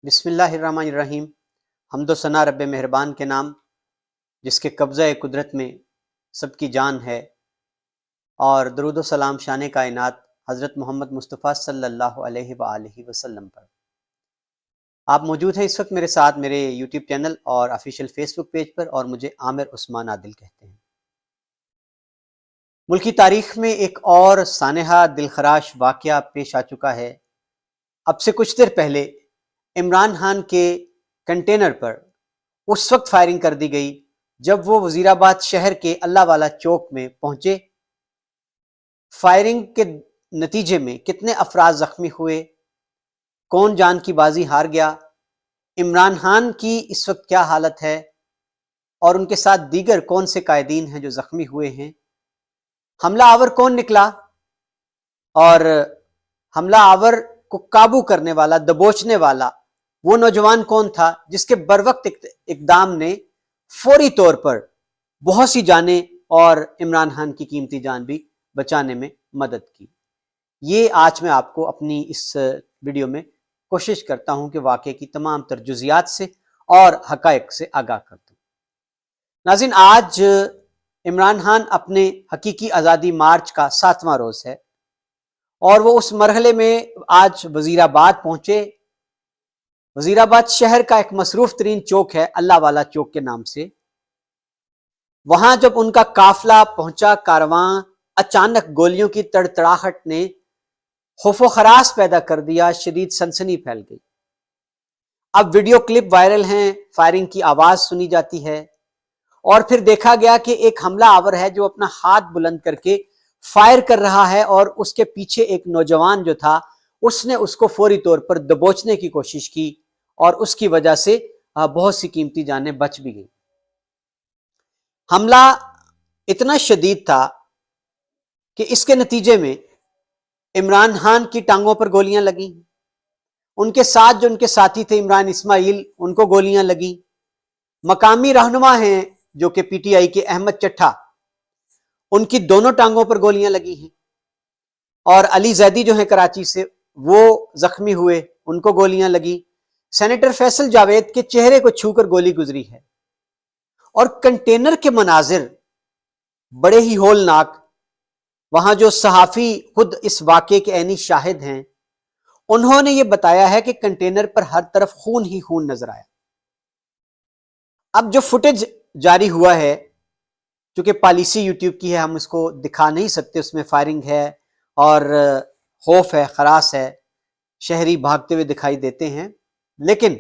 بسم اللہ الرحمن الرحیم۔ حمد و ثنا رب مہربان کے نام، جس کے قبضہ قدرت میں سب کی جان ہے، اور درود و سلام شان کائنات حضرت محمد مصطفیٰ صلی اللہ علیہ وآلہ وسلم پر۔ آپ موجود ہیں اس وقت میرے ساتھ میرے یوٹیوب چینل اور آفیشیل فیس بک پیج پر، اور مجھے عامر عثمان عادل کہتے ہیں۔ ملکی تاریخ میں ایک اور سانحہ دلخراش واقعہ پیش آ چکا ہے۔ اب سے کچھ دیر پہلے عمران خان کے کنٹینر پر اس وقت فائرنگ کر دی گئی جب وہ وزیر آباد شہر کے اللہ والا چوک میں پہنچے۔ فائرنگ کے نتیجے میں کتنے افراد زخمی ہوئے، کون جان کی بازی ہار گیا، عمران خان کی اس وقت کیا حالت ہے، اور ان کے ساتھ دیگر کون سے قائدین ہیں جو زخمی ہوئے ہیں، حملہ آور کون نکلا، اور حملہ آور کو قابو کرنے والا، دبوچنے والا وہ نوجوان کون تھا جس کے بروقت اقدام نے فوری طور پر بہت سی جانیں اور عمران خان کی قیمتی جان بھی بچانے میں مدد کی۔ یہ آج میں آپ کو اپنی اس ویڈیو میں کوشش کرتا ہوں کہ واقعے کی تمام تر جزیات سے اور حقائق سے آگاہ کر دوں۔ ناظرین، آج عمران خان اپنے حقیقی آزادی مارچ کا 7واں روز ہے، اور وہ اس مرحلے میں آج وزیر آباد پہنچے۔ وزیر آباد شہر کا ایک مصروف ترین چوک ہے اللہ والا چوک کے نام سے۔ وہاں جب ان کا قافلہ پہنچا کارواں، اچانک گولیوں کی تڑتڑاہٹ نے خوف و خراش پیدا کر دیا، شدید سنسنی پھیل گئی۔ اب ویڈیو کلپ وائرل ہیں، فائرنگ کی آواز سنی جاتی ہے، اور پھر دیکھا گیا کہ ایک حملہ آور ہے جو اپنا ہاتھ بلند کر کے فائر کر رہا ہے، اور اس کے پیچھے ایک نوجوان جو تھا اس نے اس کو فوری طور پر دبوچنے کی کوشش کی، اور اس کی وجہ سے بہت سی قیمتی جانیں بچ بھی گئیں۔ حملہ اتنا شدید تھا کہ اس کے نتیجے میں عمران خان کی ٹانگوں پر گولیاں لگیں، ان کے ساتھ جو ان کے ساتھی تھے عمران اسماعیل، ان کو گولیاں لگیں۔ مقامی رہنما ہیں جو کہ پی ٹی آئی کے احمد چٹھا، ان کی دونوں ٹانگوں پر گولیاں لگی ہیں، اور علی زیدی جو ہیں کراچی سے، وہ زخمی ہوئے، ان کو گولیاں لگی۔ سینیٹر فیصل جاوید کے چہرے کو چھو کر گولی گزری ہے، اور کنٹینر کے مناظر بڑے ہی ہولناک۔ وہاں جو صحافی خود اس واقعے کے عینی شاہد ہیں، انہوں نے یہ بتایا ہے کہ کنٹینر پر ہر طرف خون ہی خون نظر آیا۔ اب جو فوٹیج جاری ہوا ہے، چونکہ پالیسی یوٹیوب کی ہے، ہم اس کو دکھا نہیں سکتے، اس میں فائرنگ ہے اور خوف ہے، خراش ہے، شہری بھاگتے ہوئے دکھائی دیتے ہیں، لیکن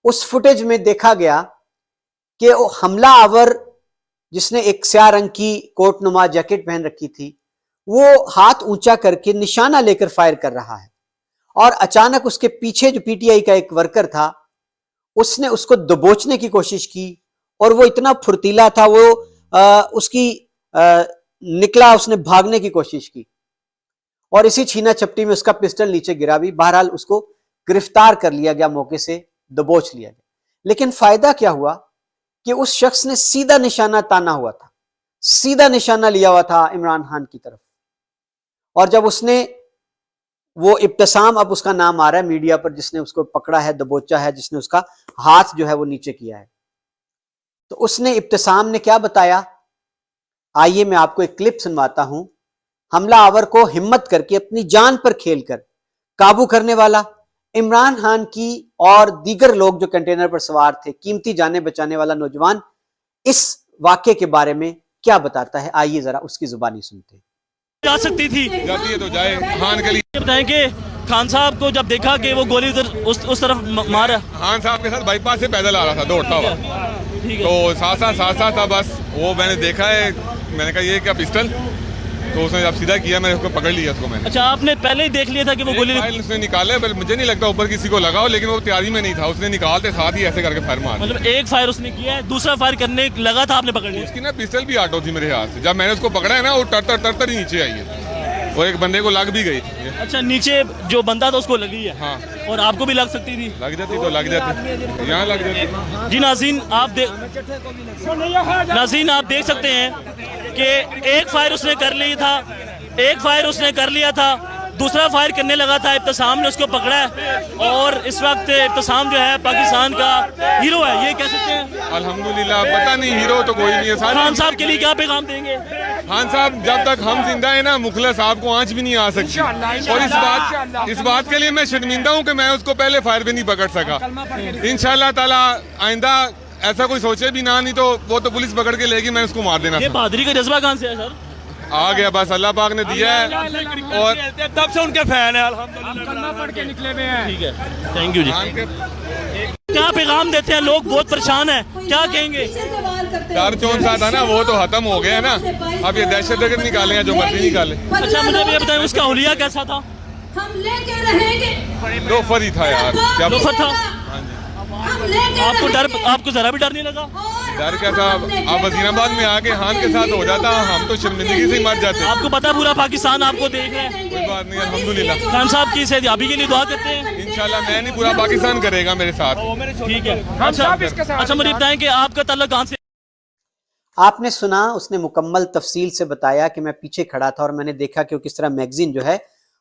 اس فوٹیج میں دیکھا گیا کہ حملہ آور جس نے ایک سیاہ رنگ کی کوٹ نما جیکٹ پہن رکھی تھی، وہ ہاتھ اونچا کر کے نشانہ لے کر فائر کر رہا ہے، اور اچانک اس کے پیچھے جو پی ٹی آئی کا ایک ورکر تھا، اس نے اس کو دبوچنے کی کوشش کی، اور وہ اتنا پھرتیلا تھا، وہ اس کی نکلا، اس نے بھاگنے کی کوشش کی، اور اسی چھینا چپٹی میں اس کا پسٹل نیچے گرا بھی۔ بہرحال اس کو گرفتار کر لیا گیا، موقع سے دبوچ لیا گیا۔ لیکن فائدہ کیا ہوا کہ اس شخص نے سیدھا نشانہ تانا ہوا تھا، سیدھا نشانہ لیا ہوا تھا عمران خان کی طرف، اور جب اس نے وہ ابتسام، اب اس کا نام آ رہا ہے میڈیا پر، جس نے اس کو پکڑا ہے، دبوچا ہے، جس نے اس کا ہاتھ جو ہے وہ نیچے کیا ہے، تو اس نے، ابتسام نے کیا بتایا؟ آئیے میں آپ کو ایک کلپ سنواتا ہوں۔ حملہ آور کو ہمت کر کے، اپنی جان پر کھیل کر قابو کرنے والا عمران خان کی اور دیگر لوگ جو کنٹینر پر سوار تھے، قیمتی جانیں بچانے والا نوجوان اس واقعے کے بارے میں کیا بتاتا ہے، آئیے ذرا اس کی زبانی سنتے ہیں۔ جا سکتی تھی، جاتی ہے تو جائے خان کے لیے۔ بتائیں کہ خان صاحب کو جب دیکھا کہ وہ گولی ادھر اس طرف مارا، خان صاحب کے ساتھ بائی پاس سے پیدل آ رہا تھا دوڑتا ہوا، ٹھیک ہے، تو ساتھ تھا، بس وہ میں نے دیکھا ہے، میں نے کہا یہ کیا پسٹل، تو اس نے جب سیدھا کیا، میں نے اس کو پکڑ لیا، اس کو میں نے۔ اچھا، آپ نے پہلے ہی دیکھ لیا تھا کہ وہ گولی؟ فائل اس نے نکالا، مجھے نہیں لگتا اوپر کسی کو لگا ہو، لیکن وہ تیاری میں نہیں تھا، اس نے نکالتے ساتھ ہی ایسے کر کے فائر مارا۔ مطلب ایک فائر اس نے کیا ہے، دوسرا فائر کرنے لگا تھا، آپ نے پکڑ لیا؟ اس کی نا پسٹل بھی آٹو تھی میرے ہاتھ سے، جب میں نے اس کو پکڑا ہے نا، وہ ٹر ہی نیچے آئی ہے، اور ایک بندے کو لگ بھی گئی۔ اچھا، نیچے جو بندہ تھا اس کو لگی ہے؟ ہاں، اور آپ کو بھی لگ سکتی تھی؟ لگ جاتی تو لگ جاتی، یہاں لگ جاتی۔ جی ناظرین، آپ دیکھ سکتے ہیں کہ ایک فائر اس نے کر لیا تھا، दूसरा फायर करने लगा था, इब्तिसाम ने उसको पकड़ा है और इस वक्त इब्तिसाम जो है पाकिस्तान का हीरो है, ये कह सकते हैं। अल्हम्दुलिल्लाह, पता नहीं हीरो तो कोई नहीं है। खान साहब के लिए क्या पैगाम देंगे? खान साहब जब तक हम जिंदा है ना, मुखलिस आपको आंच भी नहीं आ सकती। और इस बात के लिए मैं शर्मिंदा हूँ कि मैं उसको पहले फायर भी नहीं पकड़ सका। इंशाल्लाह ताला आइंदा ऐसा कोई सोचे भी ना, नहीं तो वो तो पुलिस पकड़ के लेगी, मैं उसको मार देना ये था। बहादुरी का जज्बा कहाँ से है सर? आ गया, बस अल्लाह पाक ने दिया है और तब से उनके फैन है अल्हम्दुलिल्लाह, पढ़ के निकले हुए हैं। ठीक है, थैंक यू जी। खान के क्या पैगाम देते हैं? लोग बहुत परेशान हैं, क्या कहेंगे? डर चौन सा था ना, वो तो खत्म हो गया ना। अब ये दहशतगर्द निकाले हैं, जो मर्जी निकाले। अच्छा मुझे ये बताएं, उसका हुलिया कैसा था? हम लेके रहेंगे। लोफर ही था यार, क्या लोफर था? हम लेके आपको डर, रहेंगे। आपको जरा भी डर नहीं लगा? डर क्या था? अब वजीराबाद में आके खान के साथ हो जाता, हम तो शर्मिंदगी से ही मर जाते। आपको पता पूरा पाकिस्तान आपको देख रहे हैं। कोई बात नहीं, अल्हम्दुलिल्लाह। खान साहब की सेहतयाबी के लिए दुआ करते हैं। इंशाल्लाह मैं नहीं, पूरा पाकिस्तान करेगा मेरे साथ। ठीक है। अच्छा मुझे बताएं कि आपका ताल्लुक कहाँ से? आपने सुना, उसने मुकम्मल तफसील से बताया कि मैं पीछे खड़ा था और मैंने देखा कि वो किस तरह मैगजीन जो है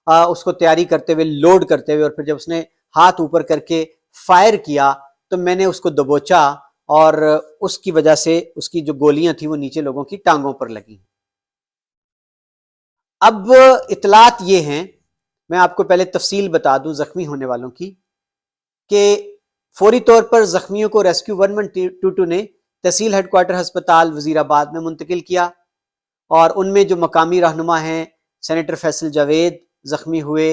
उसको तैयारी करते हुए, लोड करते हुए, और फिर जब उसने हाथ ऊपर करके फायर किया तो मैंने उसको दबोचा और उसकी वजह से उसकी जो गोलियां थी वो नीचे लोगों की टांगों पर लगी। अब इतलात ये हैं, मैं आपको पहले तफसील बता दूं जख्मी होने वालों की, कि फौरी तौर पर जख्मियों को रेस्क्यू 1122 ने तहसील हेडक्वार्टर अस्पताल वजीराबाद में मुंतकिल किया और उनमें जो मकामी रहनुमा हैं, सेनेटर फैसल जावेद जख्मी हुए,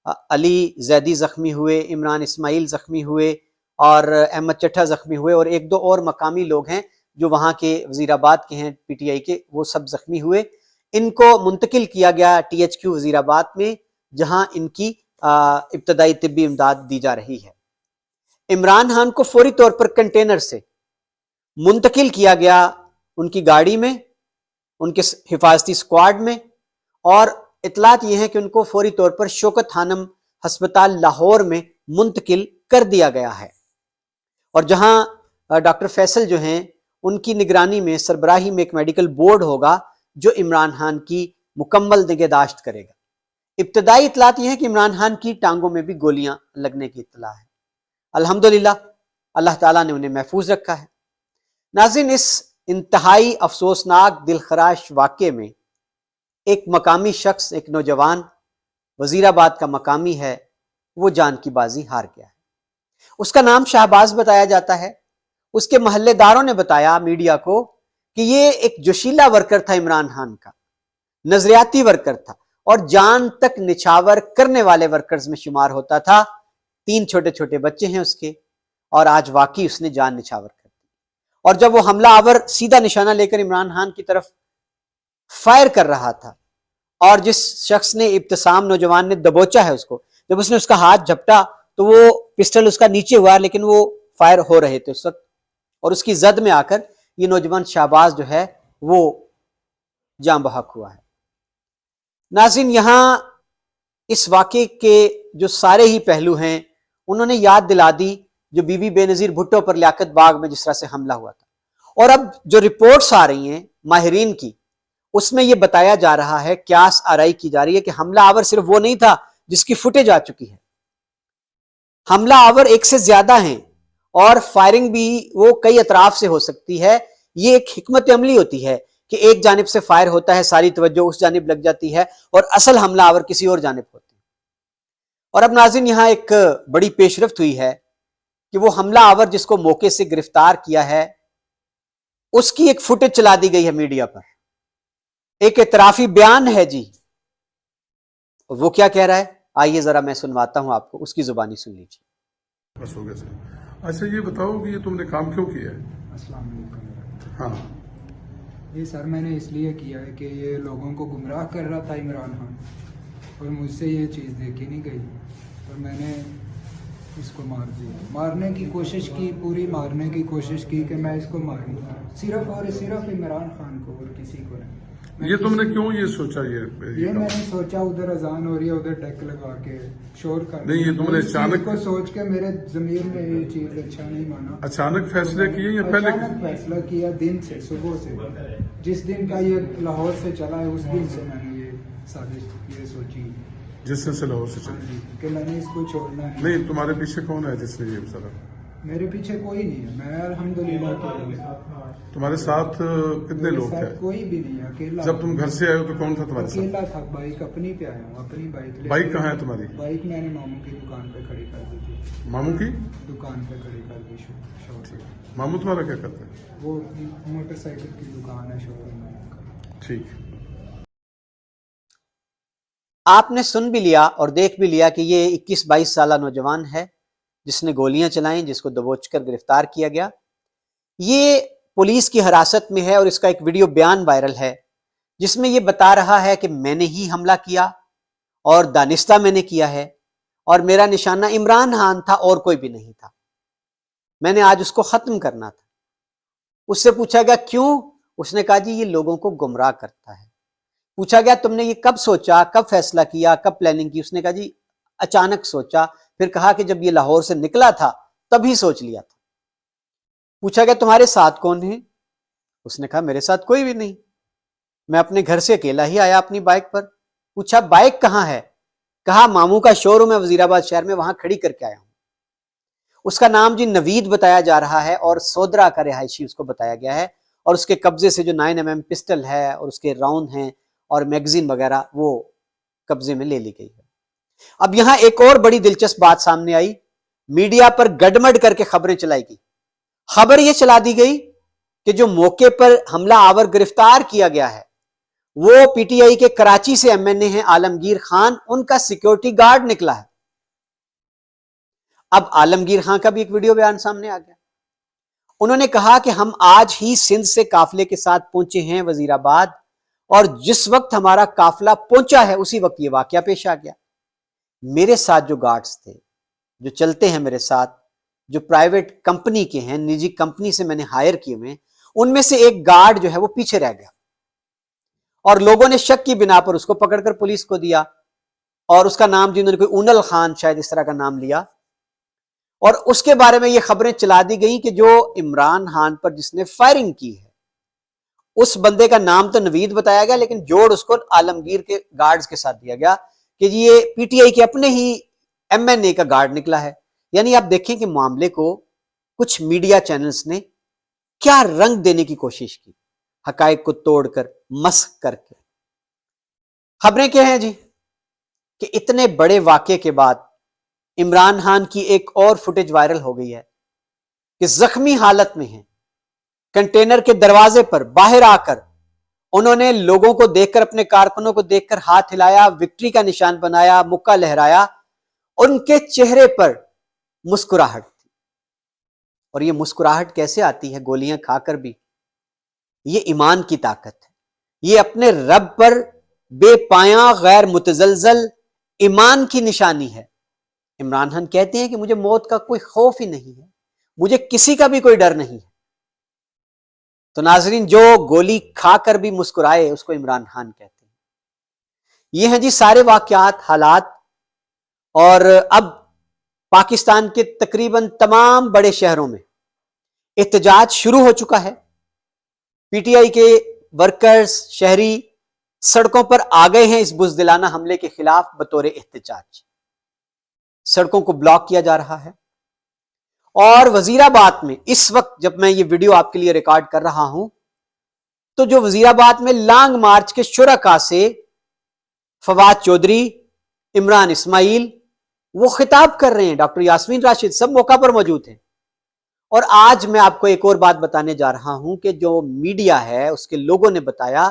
अली जैदी जख्मी हुए, इमरान इस्माइल जख्मी हुए और अहमद चट्ठा जख्मी हुए, और एक दो और मकामी लोग हैं जो वहाँ के वजीराबाद के हैं पीटीआई के, वो सब जख्मी हुए। इनको मुंतकिल किया गया THQ वजीराबाद में, जहाँ इनकी इब्तदाई तिब्बी इमदाद दी जा रही है। इमरान खान को फौरी तौर पर कंटेनर से मुंतकिल किया गया उनकी गाड़ी में, उनके हिफाजती स्क्वाड में, और इतलात ये है कि उनको फौरी तौर पर शौकत खानम हस्पताल लाहौर में मुंतकिल कर दिया गया है। और जहां डॉक्टर फैसल जो हैं उनकी निगरानी में, सरबराही में एक मेडिकल बोर्ड होगा जो इमरान खान की मुकम्मल निगहदाश्त करेगा। इब्तदाई इतलात ये है कि इमरान खान की टांगों में भी गोलियां लगने की इत्तला है। अल्हम्दुलिल्लाह, अल्लाह ताला ने उन्हें महफूज रखा है। नाज़रीन, इस इंतहाई अफसोसनाक दिलखराश वाक़े में एक मकामी शख्स, एक नौजवान वजीराबाद का मकामी है, वो जान की बाजी हार गया है। उसका नाम शाहबाज बताया जाता है। उसके महल्लेदारों ने बताया मीडिया को कि ये एक जोशीला वर्कर था, इमरान खान का नजरियाती वर्कर था और जान तक निछावर करने वाले वर्कर्स में शुमार होता था। 3 छोटे छोटे बच्चे हैं उसके, और आज वाकई उसने जान निछावर कर दी। और जब वो हमला आवर सीधा निशाना लेकर इमरान खान की तरफ फायर कर रहा था और जिस शख्स ने, इब्तिसाम नौजवान ने दबोचा है उसको, जब उसने उसका हाथ झपटा तो वो पिस्टल उसका नीचे हुआ, लेकिन वो फायर हो रहे थे उस वक्त, और उसकी जद में आकर ये नौजवान शाहबाज जो है वो जान बहक हुआ है। नाज़रीन, यहां इस वाक़े के जो सारे ही पहलू हैं उन्होंने याद दिला दी जो बीबी बेनज़ीर भुट्टो पर लियाकत बाग में जिस तरह से हमला हुआ था। और अब जो रिपोर्ट्स आ रही हैं माहिरीन की, उसमें यह बताया जा रहा है, क्यास आराई की जा रही है कि हमला आवर सिर्फ वो नहीं था जिसकी फुटेज आ चुकी है। हमला आवर एक से ज्यादा हैं और फायरिंग भी वो कई अतराफ से हो सकती है। ये एक हिकमत अमली होती है कि एक जानिब से फायर होता है, सारी तवज्जो उस जानिब लग जाती है और असल हमला आवर किसी और जानिब होती है। और अब नाज़रीन, यहां एक बड़ी पेशरफ्त हुई है कि वो हमला आवर जिसको मौके से गिरफ्तार किया है उसकी एक फुटेज चला दी गई है मीडिया पर। एक इतराफी बयान है जी, वो क्या कह रहा है आइए जरा मैं सुनवाता हूं आपको, उसकी जुबानी सुन लीजिए। बस हो गया सर। अच्छा ये बताओ कि ये तुमने काम क्यों किया है? अस्सलाम वालेकुम। हाँ, ये सर मैंने इसलिए किया है कि ये लोगों को गुमराह कर रहा था इमरान खान, और मुझसे ये चीज़ देखी नहीं गई और मैंने इसको मार दिया। मारने की कोशिश की, पूरी मारने की कोशिश की कि मैं इसको मारूं, सिर्फ और सिर्फ इमरान खान को और किसी को नहीं। ये तुमने क्यों ये सोचा? ये मैंने सोचा उधर अजान हो रही है, उधर डेक लगा के शोर कर, नहीं, ये तुमने अचानक को सोच के मेरे जमीर में ये चीज अच्छा नहीं माना। अचानक फैसले किए या पहले? अचानक फैसला किया, दिन से, सुबह से, जिस दिन का ये लाहौर से चला है उस दिन से मैंने ये साजिश ये सोची जिसने से लाहौर से हाँ चला? जी, कि मैंने इसको छोड़ना है। नहीं, तुम्हारे पीछे कौन है जिसने ये सारा? मेरे पीछे कोई नहीं है, मैं अल्हम्दुलिल्लाह अकेला हूँ। तुम्हारे साथ कितने मेरे लोग साथ थे? कोई भी नहीं है, अकेला जब तुम घर से आए हो तो कौन था तुम्हारे साथ? अकेला था। बाइक अपनी पे आया हूँ, अपनी बाइक ले। बाइक कहाँ है तुम्हारी? बाइक मैंने मामू की दुकान पे खड़ी कर दी थी। मामू की? दुकान पे खड़ी कर दी शॉप। मामू तुम्हारा क्या करते हैं? वो मोटरसाइकिल की दुकान है, शोरूम में। ठीक। आपने सुन भी लिया और देख भी लिया कि ये 21-22 साल नौजवान है जिसने गोलियां चलाई, जिसको दबोचकर गिरफ्तार किया गया। ये पुलिस की हिरासत में है और इसका एक वीडियो बयान वायरल है जिसमें ये बता रहा है कि मैंने ही हमला किया और दानिस्ता मैंने किया है और मेरा निशाना इमरान खान था और कोई भी नहीं था, मैंने आज उसको खत्म करना था। उससे पूछा गया क्यों? उसने कहा जी ये लोगों को गुमराह करता है। पूछा गया तुमने ये कब सोचा, कब फैसला किया, कब प्लानिंग की? उसने कहा जी अचानक सोचा। फिर कहा कि जब ये लाहौर से निकला था तभी सोच लिया था। पूछा गया तुम्हारे साथ कौन है? उसने कहा मेरे साथ कोई भी नहीं, मैं अपने घर से अकेला ही आया अपनी बाइक पर। पूछा बाइक कहाँ है? कहा मामू का शोरूम है वजीराबाद शहर में, वहां खड़ी करके आया हूं। उसका नाम जी नवीद बताया जा रहा है और सोदरा का रिहायशी उसको बताया गया है और उसके कब्जे से जो 9mm पिस्टल है और उसके राउंड हैं और मैगजीन वगैरह वो कब्जे में ले ली गई है। अब यहां एक और बड़ी दिलचस्प बात सामने आई। मीडिया पर गडमड करके खबरें चलाई गई। खबर यह चला दी गई कि जो मौके पर हमला आवर गिरफ्तार किया गया है वो पीटीआई के कराची से एमएनए हैं आलमगीर खान, उनका सिक्योरिटी गार्ड निकला है। अब आलमगीर खान का भी एक वीडियो बयान सामने आ गया। उन्होंने कहा कि हम आज ही सिंध से काफिले के साथ पहुंचे हैं वजीराबाद और जिस वक्त हमारा काफिला पहुंचा है उसी वक्त ये वाकया पेश आ गया। मेरे साथ जो गार्ड्स थे, जो चलते हैं मेरे साथ, जो प्राइवेट कंपनी के हैं, निजी कंपनी से मैंने हायर किए हुए, उनमें से एक गार्ड जो है वो पीछे रह गया और लोगों ने शक की बिना पर उसको पकड़कर पुलिस को दिया और उसका नाम जिन्होंने कोई उनल खान शायद इस तरह का नाम लिया और उसके बारे में ये खबरें चला दी गई कि जो इमरान खान पर जिसने फायरिंग की है उस बंदे का नाम तो नवीद बताया गया लेकिन जोड़ उसको आलमगीर के गार्ड्स के साथ दिया गया कि ये पीटीआई के अपने ही एमएनए का गार्ड निकला है। यानी आप देखें कि मामले को कुछ मीडिया चैनल्स ने क्या रंग देने की कोशिश की, हकायक को तोड़कर, मस्क करके। खबरें क्या हैं जी कि इतने बड़े वाकये के बाद इमरान खान की एक और फुटेज वायरल हो गई है कि जख्मी हालत में है, कंटेनर के दरवाजे पर बाहर आकर उन्होंने लोगों को देखकर, अपने कारकुनों को देखकर हाथ हिलाया, विक्ट्री का निशान बनाया, मुक्का लहराया। उनके चेहरे पर मुस्कुराहट थी और ये मुस्कुराहट कैसे आती है? गोलियां खाकर भी। ये ईमान की ताकत है, ये अपने रब पर बेपाया गैर मुतजलजल ईमान की निशानी है। इमरान खान कहते हैं कि मुझे मौत का कोई खौफ ही नहीं है, मुझे किसी का भी कोई डर नहीं है। तो नाजरीन, जो गोली खाकर भी मुस्कुराए उसको इमरान खान कहते हैं। ये हैं जी सारे वाकयात, हालात। और अब पाकिस्तान के तकरीबन तमाम बड़े शहरों में एहतजाज शुरू हो चुका है। पीटीआई के वर्कर्स, शहरी सड़कों पर आ गए हैं इस बुज़दिलाना हमले के खिलाफ बतौर एहतजाज। सड़कों को ब्लॉक किया जा रहा है और वजीराबाद में इस वक्त जब मैं ये वीडियो आपके लिए रिकॉर्ड कर रहा हूं तो जो वजीराबाद में लॉन्ग मार्च के शुरका से फवाद चौधरी, इमरान इस्माइल वो खिताब कर रहे हैं, डॉक्टर यास्मीन राशिद सब मौका पर मौजूद हैं। और आज मैं आपको एक और बात बताने जा रहा हूं कि जो मीडिया है उसके लोगों ने बताया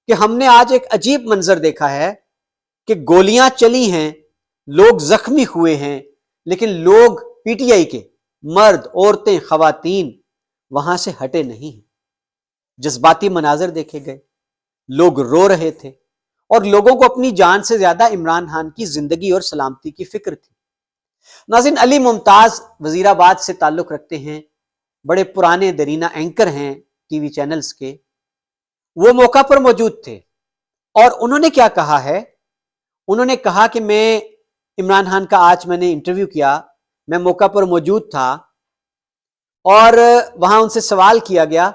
कि हमने आज एक अजीब मंजर देखा है कि गोलियां चली हैं, लोग जख्मी हुए हैं, लेकिन लोग पीटीआई के मर्द, औरतें, खवातीन वहां से हटे नहीं हैं। जज्बाती मनाजर देखे गए, लोग रो रहे थे और लोगों को अपनी जान से ज्यादा इमरान खान की जिंदगी और सलामती की फिक्र थी। नाज़रीन, अली मुमताज वजीराबाद से ताल्लुक रखते हैं, बड़े पुराने दरीना एंकर हैं टीवी चैनल्स के। वो मौका पर मौजूद थे और उन्होंने क्या कहा है? उन्होंने कहा कि मैं इमरान खान का आज मैंने इंटरव्यू किया, मैं मौका पर मौजूद था और वहां उनसे सवाल किया गया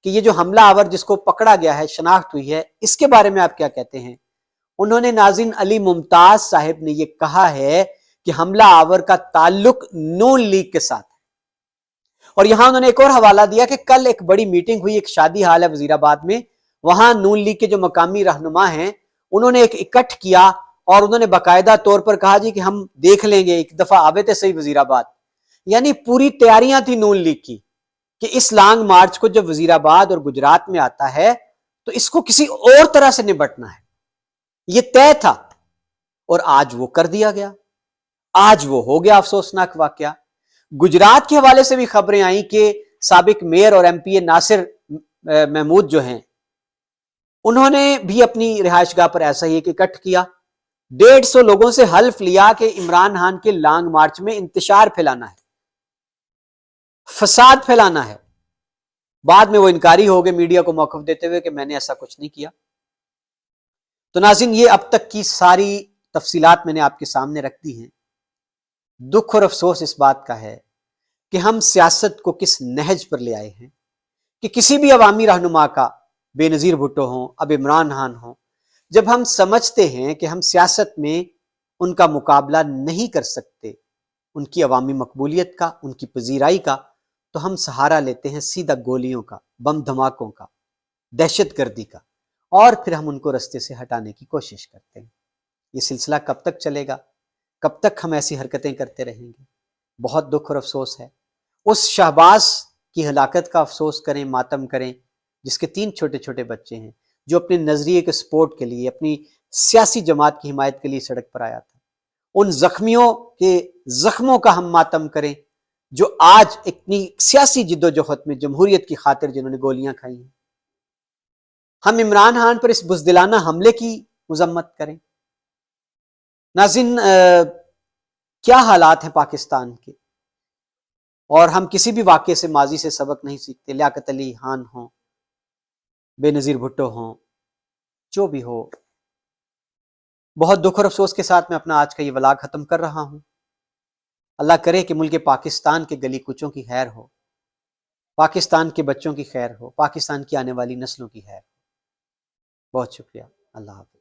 कि ये जो हमला आवर जिसको पकड़ा गया है, शनाख्त हुई है, इसके बारे में आप क्या कहते हैं? انہوں نے ناظرین علی ممتاز صاحب نے یہ کہا ہے کہ حملہ آور کا تعلق نون لیگ کے ساتھ ہے، اور یہاں انہوں نے ایک اور حوالہ دیا کہ کل ایک بڑی میٹنگ ہوئی، ایک شادی حال ہے وزیر آباد میں، وہاں نون لیگ کے جو مقامی رہنما ہیں انہوں نے ایک اکٹھ کیا اور انہوں نے باقاعدہ طور پر کہا جی کہ ہم دیکھ لیں گے، ایک دفعہ آوے تھے صحیح وزیر آباد، یعنی پوری تیاریاں تھی نون لیگ کی کہ اس لانگ مارچ کو جب وزیر آباد اور گجرات میں آتا ہے تو اس کو کسی اور طرح سے نبٹنا ہے، یہ طے تھا، اور آج وہ کر دیا گیا، آج وہ ہو گیا افسوسناک واقعہ۔ گجرات کے حوالے سے بھی خبریں آئیں کہ سابق میئر اور ایم پی اے ناصر محمود جو ہیں انہوں نے بھی اپنی رہائش گاہ پر ایسا ہی ایک اکٹھ کیا، 150 لوگوں سے حلف لیا کہ عمران خان کے لانگ مارچ میں انتشار پھیلانا ہے، فساد پھیلانا ہے۔ بعد میں وہ انکاری ہو گئے میڈیا کو موقف دیتے ہوئے کہ میں نے ایسا کچھ نہیں کیا۔ تو ناظرین یہ اب تک کی ساری تفصیلات میں نے آپ کے سامنے رکھ دی ہیں۔ دکھ اور افسوس اس بات کا ہے کہ ہم سیاست کو کس نہج پر لے آئے ہیں کہ کسی بھی عوامی رہنما کا، بے نظیر بھٹو ہوں، اب عمران خان ہوں، جب ہم سمجھتے ہیں کہ ہم سیاست میں ان کا مقابلہ نہیں کر سکتے، ان کی عوامی مقبولیت کا، ان کی پذیرائی کا، تو ہم سہارا لیتے ہیں سیدھا گولیوں کا، بم دھماکوں کا، دہشت گردی کا، اور پھر ہم ان کو رستے سے ہٹانے کی کوشش کرتے ہیں۔ یہ سلسلہ کب تک چلے گا؟ کب تک ہم ایسی حرکتیں کرتے رہیں گے؟ بہت دکھ اور افسوس ہے۔ اس شہباز کی ہلاکت کا افسوس کریں، ماتم کریں، جس کے 3 چھوٹے چھوٹے بچے ہیں، جو اپنے نظریے کے سپورٹ کے لیے، اپنی سیاسی جماعت کی حمایت کے لیے سڑک پر آیا تھا۔ ان زخمیوں کے زخموں کا ہم ماتم کریں جو آج اتنی سیاسی جد و جہد میں جمہوریت کی خاطر جنہوں نے گولیاں کھائی ہیں۔ ہم عمران خان پر اس بزدلانہ حملے کی مذمت کریں۔ ناظرین کیا حالات ہیں پاکستان کے، اور ہم کسی بھی واقعے سے ماضی سے سبق نہیں سیکھتے، لیاقت علی خان ہوں، بے نظیر بھٹو ہوں، جو بھی ہو۔ بہت دکھ اور افسوس کے ساتھ میں اپنا آج کا یہ ولاگ ختم کر رہا ہوں۔ اللہ کرے کہ ملک پاکستان کے گلی کوچوں کی خیر ہو، پاکستان کے بچوں کی خیر ہو، پاکستان کی آنے والی نسلوں کی خیر ہو۔ بہت شکریہ، اللہ حافظ۔